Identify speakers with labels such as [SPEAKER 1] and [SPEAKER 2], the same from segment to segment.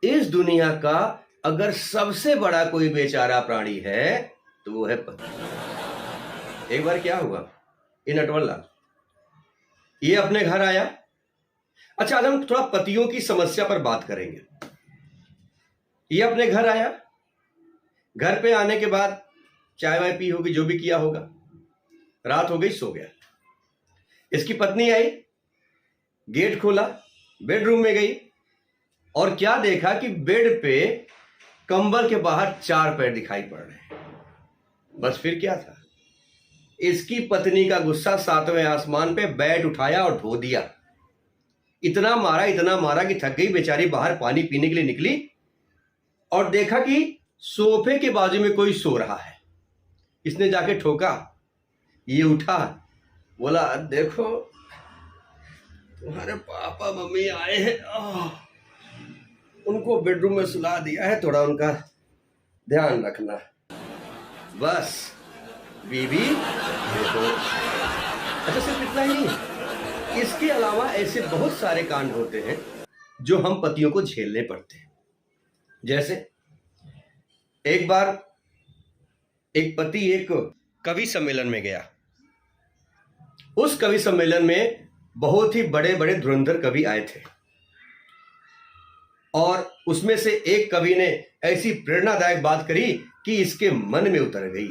[SPEAKER 1] इस दुनिया का अगर सबसे बड़ा कोई बेचारा प्राणी है तो वो है पति। एक बार क्या हुआ, ये नटवरलाल ये अपने घर आया। अच्छा, आज हम थोड़ा पतियों की समस्या पर बात करेंगे। ये अपने घर आया, घर पे आने के बाद चाय वाय पी होगी, जो भी किया होगा, रात हो गई, सो गया। इसकी पत्नी आई, गेट खोला, बेडरूम में गई और क्या देखा कि बेड पे कंबल के बाहर 4 पैर दिखाई पड़ रहे हैं। बस फिर क्या था, इसकी पत्नी का गुस्सा 7वें आसमान पे, बैट उठाया और धो दिया। इतना मारा कि थक गई बेचारी, बाहर पानी पीने के लिए निकली और देखा कि सोफे के बाजू में कोई सो रहा है। इसने जाके ठोका, ये उठा, बोला देखो तुम्हारे पापा मम्मी आए हैं, उनको बेडरूम में सुला दिया है, थोड़ा उनका ध्यान रखना। बस बीबी देखो। अच्छा, सिर्फ इतना ही नहीं, इसके अलावा ऐसे बहुत सारे कांड होते हैं जो हम पतियों को झेलने पड़ते हैं। जैसे एक बार एक पति एक कवि सम्मेलन में गया। उस कवि सम्मेलन में बहुत ही बड़े बड़े धुरंधर कवि आए थे और उसमें से एक कवि ने ऐसी प्रेरणादायक बात करी कि इसके मन में उतर गई।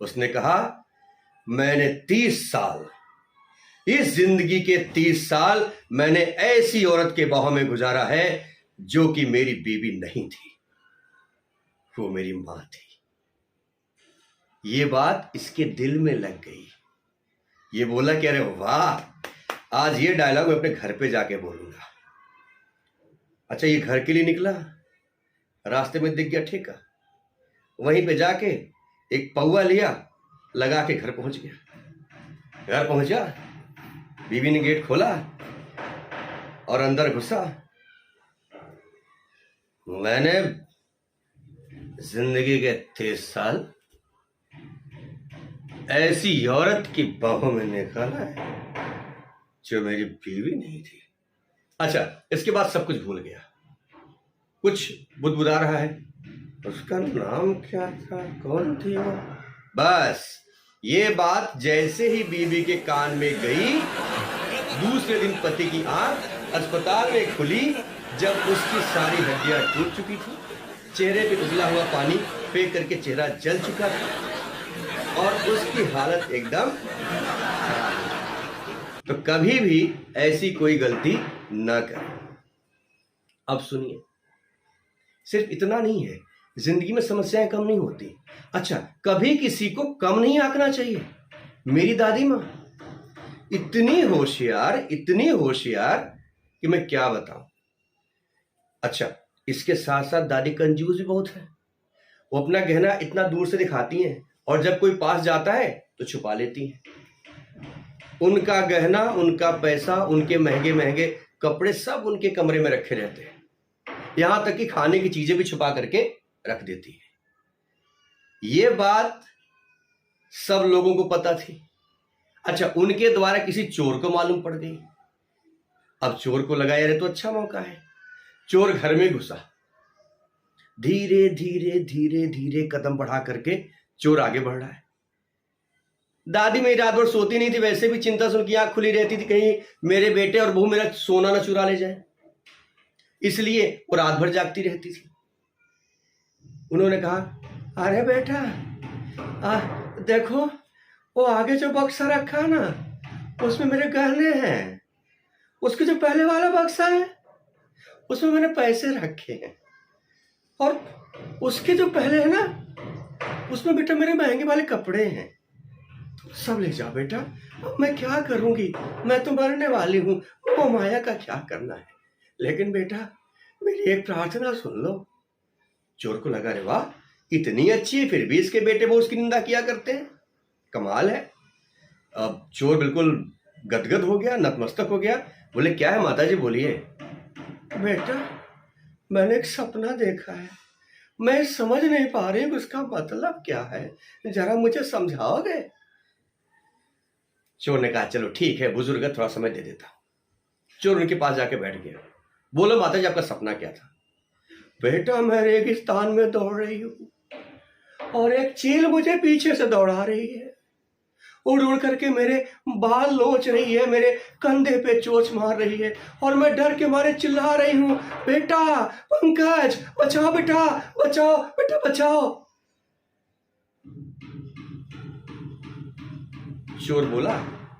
[SPEAKER 1] उसने कहा, मैंने 30 साल, इस जिंदगी के 30 साल मैंने ऐसी औरत के बाहों में गुजारा है जो कि मेरी बीवी नहीं थी, वो मेरी मां थी। ये बात इसके दिल में लग गई। ये बोला कि अरे वाह, आज ये डायलॉग मैं अपने घर पे जाके बोलूंगा। अच्छा, ये घर के लिए निकला, रास्ते में दिख गया ठेका, वहीं पे जाके एक पौवा लिया, लगा के घर पहुंच गया। घर पहुंचा, बीवी ने गेट खोला और अंदर घुसा। मैंने जिंदगी के 30 साल ऐसी औरत की बाहों में निकाला है जो मेरी बीवी नहीं थी। अच्छा, इसके बाद सब कुछ भूल गया, कुछ बुदबुदा रहा है, उसका नाम क्या था, कौन थी वो। बस ये बात जैसे ही बीवी के कान में गई, दूसरे दिन पति की आंख अस्पताल में खुली जब उसकी सारी हड्डियां टूट चुकी थी, चेहरे पे उबला हुआ पानी फेंक करके चेहरा जल चुका था और उसकी हालत एकदम खराब। तो कभी भी ऐसी कोई गलती ना करें। अब सुनिए, सिर्फ इतना नहीं है, जिंदगी में समस्याएं कम नहीं होती। अच्छा, कभी किसी को कम नहीं आंकना चाहिए। मेरी दादी माँ इतनी होशियार कि मैं क्या बताऊं। अच्छा, इसके साथ साथ दादी कंजूस भी बहुत है। वो अपना गहना इतना दूर से दिखाती हैं और जब कोई पास जाता है तो छुपा लेती हैं। उनका गहना, उनका पैसा, उनके महंगे महंगे कपड़े सब उनके कमरे में रखे रहते हैं, यहां तक कि खाने की चीजें भी छुपा करके रख देती है। ये बात सब लोगों को पता थी। अच्छा, उनके द्वारा किसी चोर को मालूम पड़ गई। अब चोर को लगा यार तो अच्छा मौका है। चोर घर में घुसा, धीरे धीरे धीरे धीरे कदम बढ़ा करके चोर आगे बढ़ रहा है। दादी मेरी रात भर सोती नहीं थी, वैसे भी चिंता से उनकी आंख खुली रहती थी, कहीं मेरे बेटे और बहू मेरा सोना ना चुरा ले जाए, इसलिए वो रात भर जागती रहती थी। उन्होंने कहा, अरे बेटा देखो वो आगे जो बक्सा रखा है ना, उसमें मेरे गहने हैं। उसके जो पहले वाला बक्सा है उसमें मैंने पैसे रखे हैं, और उसके जो पहले है ना, उसमें बेटा मेरे महंगे वाले कपड़े हैं। सब ले जाओ बेटा, मैं क्या करूंगी, मैं तो मरने वाली हूं, वो माया का क्या करना है, लेकिन बेटा मेरी एक प्रार्थना सुन लो। चोर को लगा, रे वाह, इतनी अच्छी है फिर भी इसके बेटे वो उसकी निंदा किया करते हैं, कमाल है। अब चोर बिल्कुल गदगद हो गया, नतमस्तक हो गया। बोले, क्या है माता जी, बोलिए। बेटा मैंने एक सपना देखा है, मैं समझ नहीं पा रही हूँ उसका मतलब क्या है, जरा मुझे समझाओगे। चोर ने कहा, चलो ठीक है बुजुर्ग, थोड़ा समय दे देता हूं। चोर उनके पास जाके बैठ गया। बोलो माताजी आपका सपना क्या था? बेटा मैं रेगिस्तान में दौड़ रही हूँ और एक चील मुझे पीछे से दौड़ा रही है, उड़ उड़ करके मेरे बाल नोच रही है, मेरे कंधे पे चोंच मार रही है और मैं डर के मारे चिल्ला रही हूँ, बेटा पंकज बचाओ, बेटा बचाओ, बेटा बचाओ। चोर बोला,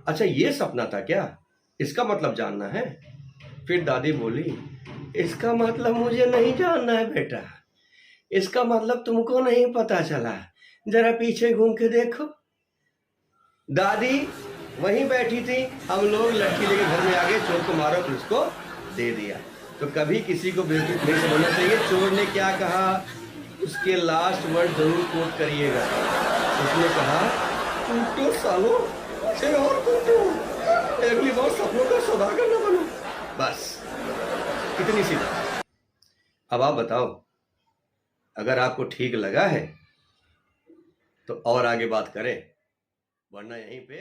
[SPEAKER 1] अच्छा ये सपना था क्या? इसका मतलब जानना है? फिर दादी बोली, इसका मतलब मुझे नहीं जानना है बेटा, इसका मतलब तुमको नहीं पता चला, जरा पीछे घूम के देखो। दादी वहीं बैठी थी, हम लोग लड़की लेके घर में आ गए, चोर को मारो पुलिस को दे दिया। तो कभी किसी को बेवकूफ नहीं समझना चाहिए। चोर ने क्या कहा, उसके लास्ट वर्ड जरूर कोट करिएगा। उसने कहा, कूटो सालो, अच्छे और कूटो, अगली बार सपनों का सौदागर न बनो। बस कितनी सी बात। अब आप बताओ, अगर आपको ठीक लगा है तो और आगे बात करें, वरना यहीं पे